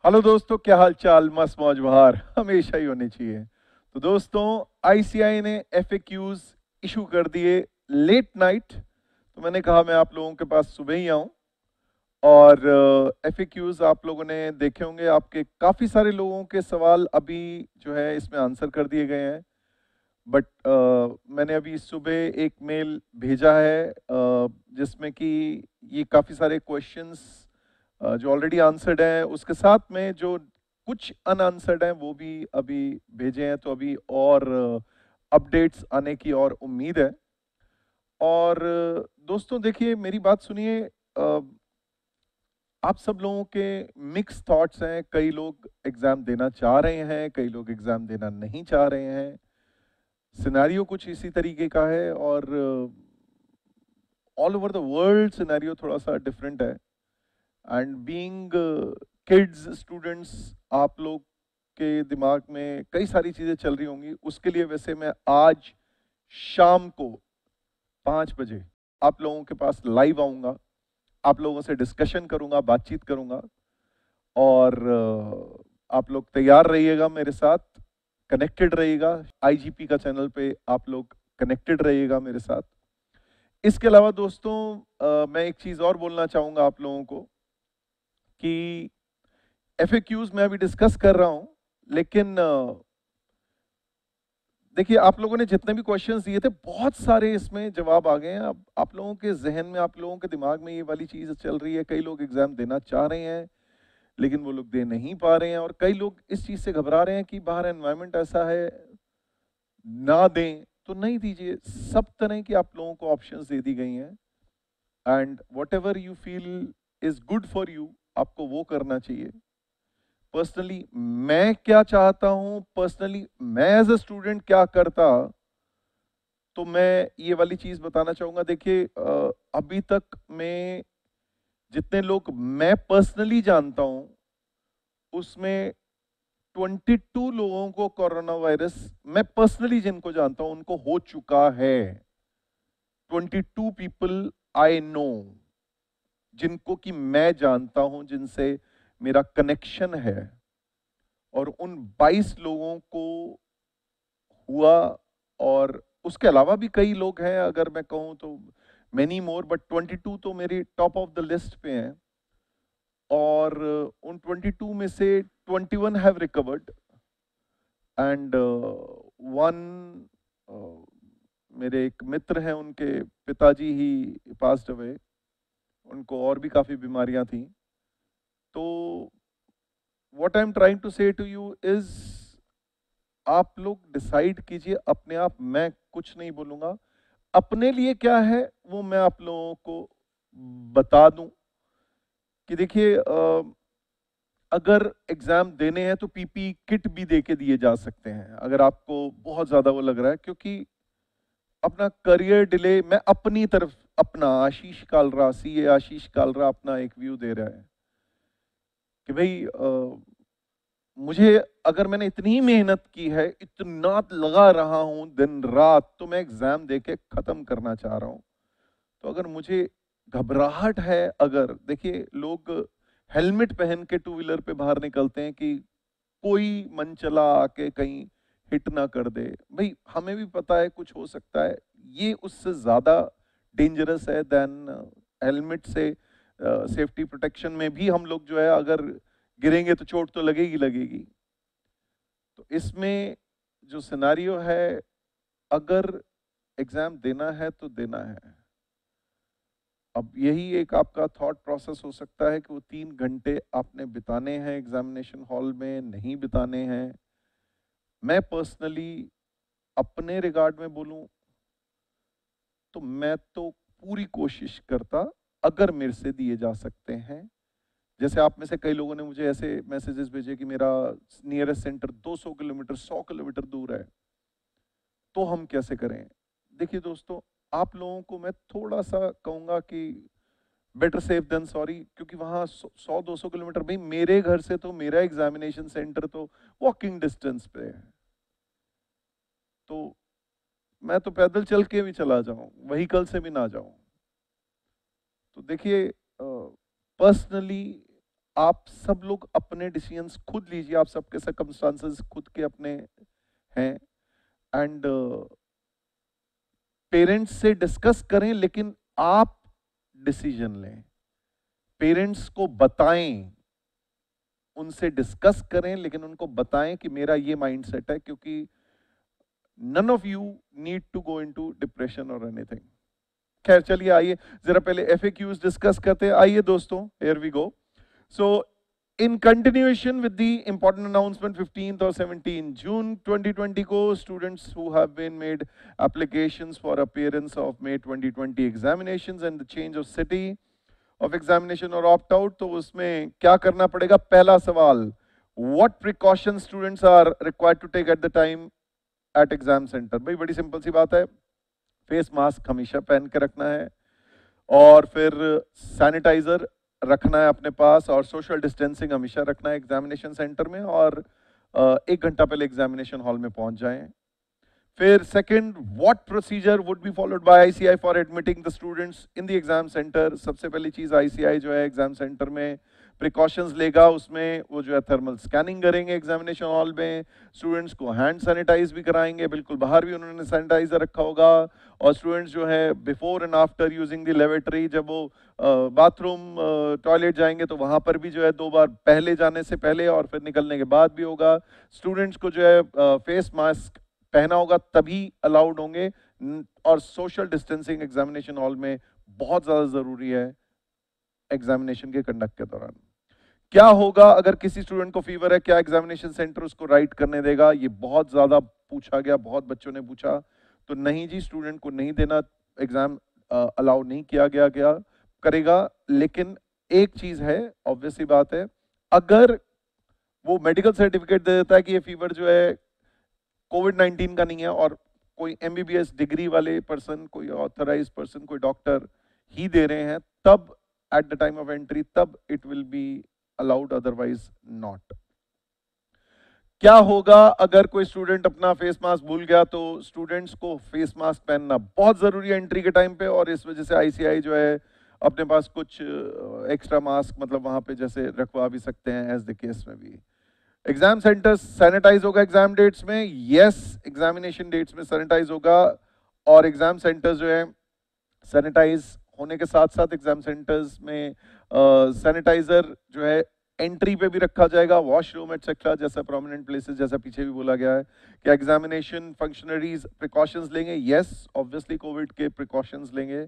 Hello दोस्तों, क्या हाल चाल। मस्त मौज बहार हमेशा ही होनी चाहिए। तो दोस्तों, आईसीआई ने एफएक्यूज इशू कर दिए लेट नाइट। तो मैंने कहा मैं आप लोगों के पास सुबह ही आऊं। और एफएक्यूज आप लोगों ने देखे होंगे, आपके काफ़ी सारे लोगों के सवाल अभी जो है इसमें आंसर कर दिए गए हैं। बट मैंने अभी सुबह एक मेल भेजा है जिसमें कि ये काफ़ी सारे क्वेश्चंस जो ऑलरेडी आंसर्ड हैं, उसके साथ में जो कुछ अनआंसर्ड हैं वो भी अभी भेजे हैं। तो अभी और अपडेट्स आने की और उम्मीद है। और दोस्तों देखिए, मेरी बात सुनिए। आप सब लोगों के मिक्स थॉट्स हैं। कई लोग एग्ज़ाम देना चाह रहे हैं, कई लोग एग्ज़ाम देना नहीं चाह रहे हैं। सिनेरियो कुछ इसी तरीके का है और all over the world scenario थोड़ा सा डिफरेंट है। एंड बीइंग किड्स स्टूडेंट्स, आप लोग के दिमाग में कई सारी चीज़ें चल रही होंगी। उसके लिए वैसे मैं आज शाम को 5 बजे आप लोगों के पास लाइव आऊँगा, आप लोगों से डिस्कशन करूँगा, बातचीत करूँगा। और आप लोग तैयार रहिएगा, मेरे साथ कनेक्टेड रहिएगा। आईजीपी का चैनल पे आप लोग कनेक्टेड रहिएगा मेरे साथ। इसके अलावा दोस्तों, मैं एक चीज़ और बोलना चाहूँगा आप लोगों को कि एफएक्यूज मैं अभी डिस्कस कर रहा हूँ, लेकिन देखिए, आप लोगों ने जितने भी क्वेश्चंस दिए थे, बहुत सारे इसमें जवाब आ गए हैं। अब आप लोगों के जहन में, आप लोगों के दिमाग में ये वाली चीज़ चल रही है। कई लोग एग्ज़ाम देना चाह रहे हैं लेकिन वो लोग दे नहीं पा रहे हैं, और कई लोग इस चीज़ से घबरा रहे हैं कि बाहर एनवायरनमेंट ऐसा है, ना दें तो नहीं दीजिए। सब तरह की आप लोगों को ऑप्शंस दे दी गई हैं। And what ever you feel is good for you, आपको वो करना चाहिए। पर्सनली मैं क्या चाहता हूं, पर्सनली मैं एज अ स्टूडेंट क्या करता, तो मैं ये वाली चीज बताना चाहूंगा। देखिए, अभी तक मैं जितने लोग मैं पर्सनली जानता हूं, उसमें 22 लोगों को कोरोना वायरस, मैं पर्सनली जिनको जानता हूं उनको हो चुका है। 22 पीपल आई नो, जिनको कि मैं जानता हूं, जिनसे मेरा कनेक्शन है। और उन 22 लोगों को हुआ। और उसके अलावा भी कई लोग हैं, अगर मैं कहूं तो मेनी मोर, बट 22 तो मेरी टॉप ऑफ द लिस्ट पे हैं। और उन 22 में से 21 हैव रिकवर्ड। एंड वन, मेरे एक मित्र हैं, उनके पिताजी ही पास्ड अवे। उनको और भी काफ़ी बीमारियां थी। तो what I am trying to say to you is, आप लोग डिसाइड कीजिए अपने आप। मैं कुछ नहीं बोलूंगा। अपने लिए क्या है वो मैं आप लोगों को बता दूं कि देखिए, अगर एग्जाम देने हैं तो पीपी किट भी दे के दिए जा सकते हैं, अगर आपको बहुत ज़्यादा वो लग रहा है। क्योंकि अपना करियर डिले, मैं अपनी तरफ, अपना आशीष कालरा, सीए आशीष कालरा अपना एक व्यू दे रहा है कि भाई, मुझे, अगर मैंने इतनी मेहनत की है, इतना लगा रहा हूं दिन रात, तो मैं एग्जाम दे के खत्म करना चाह रहा हूं। तो अगर मुझे घबराहट है, अगर देखिए, लोग हेलमेट पहन के टू व्हीलर पे बाहर निकलते हैं कि कोई मन चला आके कहीं हिट ना कर दे। भाई, हमें भी पता है कुछ हो सकता है, ये उससे ज्यादा डेंजरस है देन हेलमेट से। सेफ्टी प्रोटेक्शन में भी हम लोग जो है, अगर गिरेंगे तो चोट तो लगेगी लगेगी। तो इसमें जो सिनारियो है, अगर एग्जाम देना है तो देना है। अब यही एक आपका थॉट प्रोसेस हो सकता है कि वो 3 घंटे आपने बिताने हैं एग्जामिनेशन हॉल में, नहीं बिताने हैं। मैं पर्सनली अपने रिगार्ड में बोलूं तो मैं तो पूरी कोशिश करता, अगर मेरे से दिए जा सकते हैं। जैसे आप में से कई लोगों ने मुझे ऐसे मैसेजेस भेजे कि मेरा नियरेस्ट सेंटर 200 किलोमीटर, 100 किलोमीटर दूर है, तो हम कैसे करें। देखिए दोस्तों, आप लोगों को मैं थोड़ा सा कहूंगा कि बेटर सेफ देन सॉरी। क्योंकि वहाँ 100-200 किलोमीटर, भाई मेरे घर से तो मेरा एग्जामिनेशन सेंटर तो वॉकिंग डिस्टेंस पे है। तो मैं तो पैदल चल के भी चला जाऊं, व्हीकल से भी ना जाऊं। तो देखिए, पर्सनली आप सब लोग अपने डिसीजंस खुद लीजिए, आप सबके सर्कमस्टांसेस खुद के अपने हैं, एंड पेरेंट्स से डिस्कस करें, लेकिन आप डिसीजन लें। पेरेंट्स को बताएं, उनसे डिस्कस करें, लेकिन उनको बताएं कि मेरा ये माइंडसेट है, क्योंकि none of you need to go into depression और एनीथिंग। खैर चलिए, आइए जरा पहले FAQs डिस्कस करते हैं। आइए दोस्तों, here we go. So in continuation with the important announcement 15th or 17th June 2020 को, students who have been made applications for appearance of May 2020 examinations and the change of city of examination or opt out, तो उसमें क्या करना पड़ेगा? पहला सवाल, what precautions students are required to take at the time at exam center? भाई बड़ी simple सी बात है, फेस मास्क हमेशा पहन के रखना है, और फिर सैनिटाइजर रखना है अपने पास, और सोशल डिस्टेंसिंग हमेशा रखना है एग्जामिनेशन सेंटर में, और 1 घंटा पहले एग्जामिनेशन हॉल में पहुंच जाएं। फिर second, what procedure would be followed by ICI for admitting the students in the exam centre? सबसे पहली चीज, ICI जो है एग्जाम सेंटर में प्रिकॉशंस लेगा, उसमें वो जो है थर्मल स्कैनिंग करेंगे एग्जामिनेशन हॉल में, स्टूडेंट्स को हैंड सैनिटाइज भी कराएंगे, बिल्कुल बाहर भी उन्होंने सैनिटाइजर रखा होगा, और स्टूडेंट्स जो है before and after using the lavatory, जब वो बाथरूम टॉयलेट जाएंगे तो वहां पर भी जो है 2 बार, पहले जाने से पहले और फिर निकलने के बाद भी होगा। स्टूडेंट्स को जो है फेस मास्क पहना होगा तभी अलाउड होंगे, और सोशल डिस्टेंसिंग एग्जामिनेशन हॉल में बहुत ज्यादा जरूरी है एग्जामिनेशन के कंडक्ट के दौरान। क्या होगा अगर किसी स्टूडेंट को फीवर है? क्या एग्जामिनेशन सेंटर उसको राइट करने देगा? ये बहुत ज्यादा पूछा गया, बहुत बच्चों ने पूछा। तो नहीं जी, स्टूडेंट को नहीं देना, एग्जाम अलाउ नहीं किया गया करेगा। लेकिन एक चीज है, ऑब्वियस सी बात है, अगर वो मेडिकल सर्टिफिकेट दे देता है कि ये फीवर जो है कोविड-19 का नहीं है, और कोई MBBS डिग्री वाले पर्सन, कोई ऑथराइज पर्सन, कोई डॉक्टर ही दे रहे हैं, तब at the time of entry, तब it will be allowed, otherwise not. क्या होगा अगर कोई स्टूडेंट अपना फेस मास्क भूल गया? तो स्टूडेंट्स को फेस मास्क पहनना बहुत जरूरी है एंट्री के टाइम पे, और इस वजह से ICI जो है अपने पास कुछ एक्स्ट्रा मास्क मतलब वहां पे जैसे रखवा भी सकते हैं, एज द केस में भी। एग्जाम सेंटर सैनिटाइज होगा एग्जाम डेट्स में? यस, एग्जामिनेशन डेट्स में सैनिटाइज होगा, और एग्जाम सेंटर्स जो है सैनिटाइज होने के साथ साथ एग्जाम सेंटर्स में सैनिटाइजर जो है एंट्री पे भी रखा जाएगा, वॉशरूम एटसेट्रा, जैसा प्रोमिनेंट प्लेसेस, जैसा पीछे भी बोला गया है। कि एग्जामिनेशन फंक्शनरीज प्रिकॉशंस लेंगे? यस, ऑब्वियसली कोविड के प्रिकॉशंस लेंगे।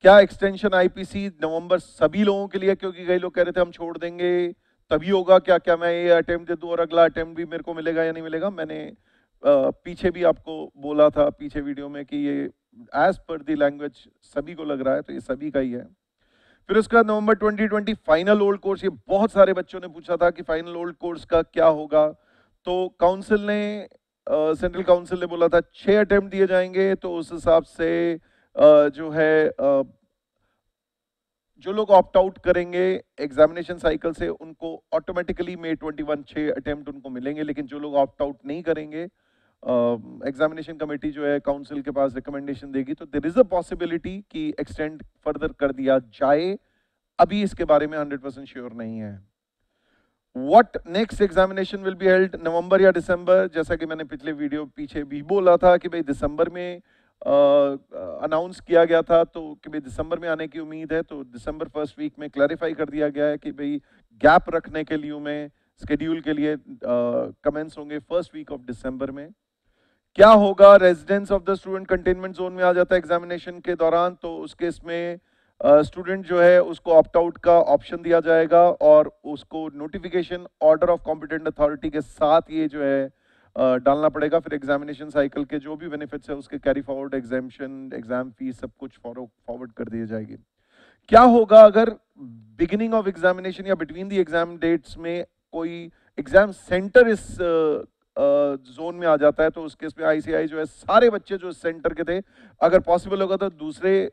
क्या एक्सटेंशन IPC नवंबर सभी लोगों के लिए? क्योंकि कई लोग कह रहे थे हम छोड़ देंगे तभी होगा, क्या क्या मैं ये अटेम्प्ट दे दूं और अगला अटेम्प्ट भी मेरे को मिलेगा या नहीं मिलेगा? मैंने पीछे भी आपको बोला था, पीछे वीडियो में, कि ये एज पर दी लैंग्वेज सभी को लग रहा है, तो ये सभी का ही है। फिर उसके बाद नवंबर 2020 फाइनल ओल्ड कोर्स, ये बहुत सारे बच्चों ने पूछा था कि फाइनल ओल्ड कोर्स का क्या होगा। तो काउंसिल ने, सेंट्रल काउंसिल ने बोला था 6 अटेम्प्ट दिए जाएंगे, तो उस हिसाब से जो है जो लोग ऑप्ट आउट करेंगे एग्जामिनेशन साइकिल से, उनको ऑटोमेटिकली May 21 6 अटेम्प्ट उनको मिलेंगे। लेकिन जो लोग ऑप्ट आउट नहीं करेंगे, एग्जामिनेशन कमेटी जो है काउंसिल के पास रिकमेंडेशन देगी, तो देयर इज अ पॉसिबिलिटी कि एक्सटेंड फर्दर कर दिया जाए। अभी इसके बारे में 100% श्योर नहीं है। What next examination will be held, November या दिसंबर? जैसा कि मैंने पिछले वीडियो पीछे भी बोला था कि भाई दिसंबर में अनाउंस किया गया था, तो कि भाई दिसंबर में आने की उम्मीद है। तो दिसंबर फर्स्ट वीक में क्लैरिफाई कर दिया गया है कि भाई गैप रखने के लिए में शेड्यूल के लिए कमेंस होंगे फर्स्ट वीक ऑफ दिसंबर में। क्या होगा residence of the student containment zone में आ जाता है एग्जामिनेशन के दौरान, तो उस केस में स्टूडेंट जो है उसको ऑप्ट आउट का ऑप्शन दिया जाएगा, और उसको notification order of competent authority के साथ ये जो है डालना पड़ेगा। फिर एग्जामिनेशन साइकिल के जो भी बेनिफिट्स है उसके carry forward, examination, exam fees, सब कुछ फॉरवर्ड कर दिए जाएगी। क्या होगा अगर बिगिनिंग ऑफ एग्जामिनेशन या बिटवीन द एग्जाम डेट्स में कोई एग्जाम सेंटर इस जोन में आ जाता है? तो उस केस में ICI जो है सारे बच्चे जो सेंटर के थे, अगर पॉसिबल होगा तो दूसरे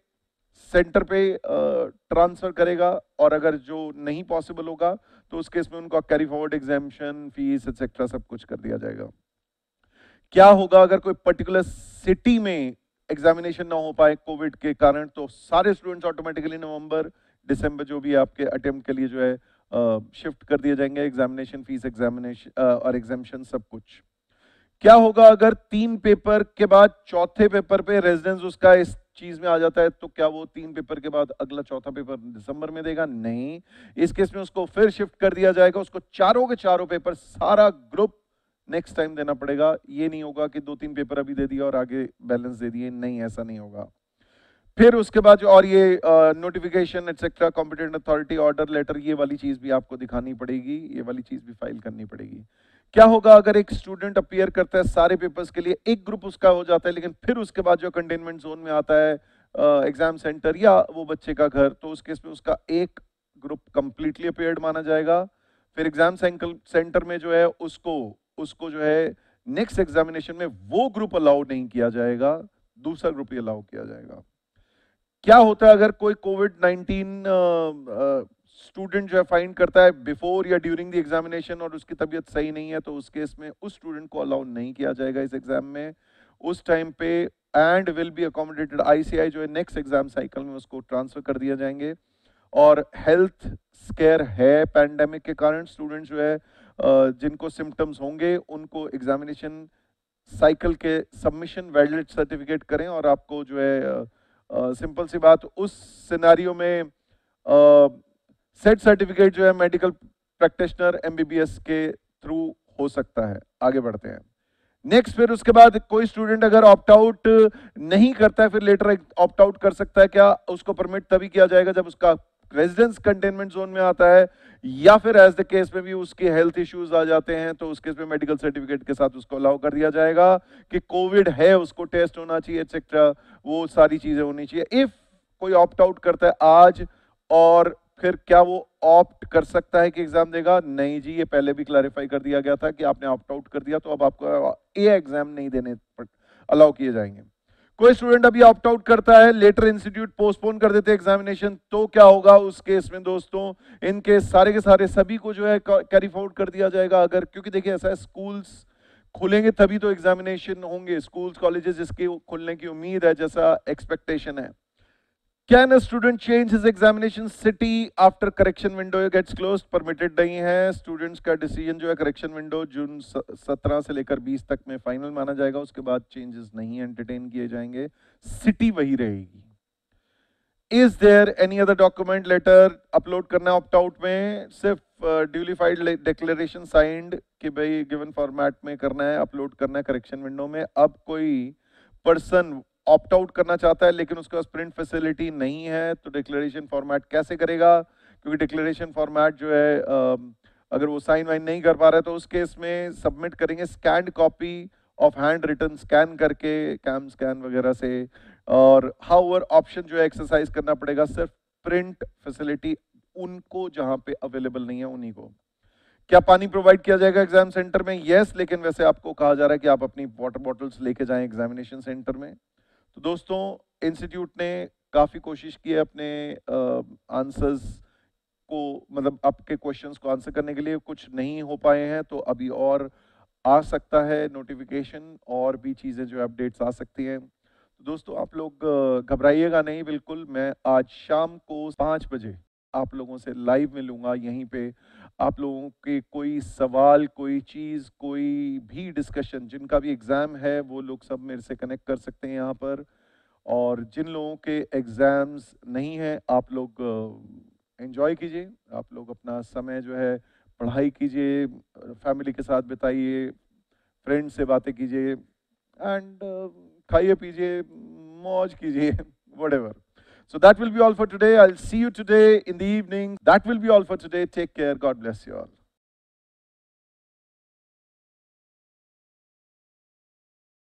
सेंटर पे ट्रांसफर करेगा, और अगर जो नहीं पॉसिबल होगा तो उस केस में उनको carry forward, examination fees etcetera सब कुछ कर दिया जाएगा। क्या होगा अगर कोई पर्टिकुलर सिटी में एग्जामिनेशन ना हो पाए कोविड के कारण? तो सारे स्टूडेंट्स ऑटोमेटिकली नवंबर दिसंबर जो भी आपके अटेम्प्ट के लिए जो है शिफ्ट कर दिए जाएंगे, एग्जामिनेशन फीस, एग्जामिनेशन और एग्जामिशन सब कुछ। क्या होगा अगर 3 पेपर के बाद चौथे पेपर पे रेजिडेंस उसका इस चीज में आ जाता है, तो क्या वो 3 पेपर के बाद अगला चौथा पेपर दिसंबर में देगा? नहीं, इस केस में उसको फिर शिफ्ट कर दिया जाएगा, उसको चारों के चारों पेपर सारा ग्रुप नेक्स्ट टाइम देना पड़ेगा। ये नहीं होगा कि 2-3 पेपर अभी दे दिया और आगे बैलेंस दे दिए, नहीं, ऐसा नहीं होगा। फिर उसके बाद जो और ये notification etcetera, competent authority order letter, ये वाली चीज भी आपको दिखानी पड़ेगी, ये वाली चीज भी फाइल करनी पड़ेगी। क्या होगा अगर एक स्टूडेंट अपीयर करता है सारे पेपर्स के लिए, एक ग्रुप उसका हो जाता है, लेकिन फिर उसके बाद जो कंटेनमेंट जोन में आता है एग्जाम सेंटर या वो बच्चे का घर, तो उस केस में उसका एक ग्रुप कंप्लीटली अपीयर्ड माना जाएगा। फिर एग्जाम सेंटर में जो है उसको उसको जो है नेक्स्ट एग्जामिनेशन में वो ग्रुप अलाउ नहीं किया जाएगा, दूसरा ग्रुप ही अलाउ किया जाएगा। क्या होता है अगर कोई कोविड-19 स्टूडेंट जो है फाइंड करता है बिफोर या ड्यूरिंग द एग्जामिनेशन और उसकी तबीयत सही नहीं है, तो उस केस में उस स्टूडेंट को अलाउ नहीं किया जाएगा इस एग्जाम में उस टाइम पे, and will be accommodated. ICI जो है नेक्स्ट एग्जाम साइकिल में उसको ट्रांसफर कर दिया जाएंगे। और हेल्थ स्केयर है पैंडेमिक के कारण, स्टूडेंट जो है जिनको सिम्टम्स होंगे उनको एग्जामिनेशन साइकिल के सबमिशन वैलिड सर्टिफिकेट करें, और आपको जो है सिंपल सी बात, उस सिनेरियो में सेट सर्टिफिकेट जो है मेडिकल प्रैक्टिशनर एमबीबीएस के थ्रू हो सकता है। आगे बढ़ते हैं नेक्स्ट। फिर उसके बाद कोई स्टूडेंट अगर ऑप्ट आउट नहीं करता है, फिर लेटर ऑप्ट आउट कर सकता है। क्या उसको परमिट तभी किया जाएगा जब उसका रेजिडेंस कंटेनमेंट जोन में आता है, या फिर एज द केस में भी उसके हेल्थ इश्यूज आ जाते हैं, तो उस केस में मेडिकल सर्टिफिकेट के साथ उसको अलाउ कर दिया जाएगा कि कोविड है, उसको टेस्ट होना चाहिए एक्सेट्रा, वो सारी चीजें होनी चाहिए। इफ कोई ऑप्ट आउट करता है आज, और फिर क्या वो ऑप्ट कर सकता है कि एग्जाम देगा? नहीं जी, ये पहले भी क्लैरिफाई कर दिया गया था कि आपने ऑप्ट आउट कर दिया तो अब आपको ये एग्जाम नहीं देने अलाउ किए जाएंगे। कोई स्टूडेंट अभी ऑप्ट आउट करता है, लेटर इंस्टीट्यूट पोस्टपोन कर देते हैं एग्जामिनेशन, तो क्या होगा उस केस में दोस्तों? इनके सारे के सारे सभी को जो है कैरी फॉरवर्ड कर दिया जाएगा। अगर, क्योंकि देखिए ऐसा है, स्कूल्स खुलेंगे तभी तो एग्जामिनेशन होंगे, स्कूल्स कॉलेजेस जिसके खुलने की उम्मीद है, जैसा एक्सपेक्टेशन है। Can a student change his examination city after correction window gets closed? Permitted नहीं है। स्टूडेंट्स का डिसीजन जो है करेक्शन विंडो जून 17 से लेकर 20 तक में फाइनल माना जाएगा, उसके बाद चेंजेस नहीं एंटरटेन किए जाएंगे, सिटी वही रहेगी। Is there any other document, letter upload करना है ऑप्ट आउट में? सिर्फ ड्यूली फाइल्ड डिक्लेरेशन साइंड कि भाई गिवन फॉर्मेट में करना है, अपलोड करना है करेक्शन विंडो में। अब कोई पर्सन ऑप्ट आउट करना चाहता है लेकिन उसके पास प्रिंट फैसिलिटी नहीं है, तो डिक्लेरेशन फॉर्मेट कैसे करेगा? क्योंकि डिक्लेरेशन फॉर्मेट जो है अगर वो साइन वाइन नहीं कर पा रहा है, तो उस केस में सबमिट करेंगे scanned copy of handwritten, scan करके कैम स्कैन वगैरह से। और हाउएवर ऑप्शन जो है एक्सरसाइज करना पड़ेगा, सिर्फ प्रिंट फैसिलिटी उनको जहां पे अवेलेबल नहीं है उन्हीं को। क्या पानी प्रोवाइड किया जाएगा एग्जाम सेंटर में? यस, लेकिन वैसे आपको कहा जा रहा है कि आप अपनी वाटर बॉटल्स लेके जाएं एग्जामिनेशन सेंटर में। तो दोस्तों, इंस्टीट्यूट ने काफ़ी कोशिश की है अपने आंसर्स को, मतलब आपके क्वेश्चंस को आंसर करने के लिए, कुछ नहीं हो पाए हैं तो अभी और आ सकता है नोटिफिकेशन, और भी चीज़ें जो अपडेट्स आ सकती हैं। तो दोस्तों, आप लोग घबराइएगा नहीं बिल्कुल। मैं आज शाम को 5 बजे आप लोगों से लाइव मिलूंगा यहीं पे। आप लोगों के कोई सवाल, कोई चीज़, कोई भी डिस्कशन, जिनका भी एग्ज़ाम है वो लोग सब मेरे से कनेक्ट कर सकते हैं यहाँ पर। और जिन लोगों के एग्ज़ाम्स नहीं हैं, आप लोग एंजॉय कीजिए, आप लोग अपना समय जो है पढ़ाई कीजिए, फैमिली के साथ बिताइए, फ्रेंड से बातें कीजिए, एंड खाइए पीजिए, मौज कीजिए, whatever. So that will be all for today. I'll see you today in the evening. That will be all for today. Take care. God bless you all.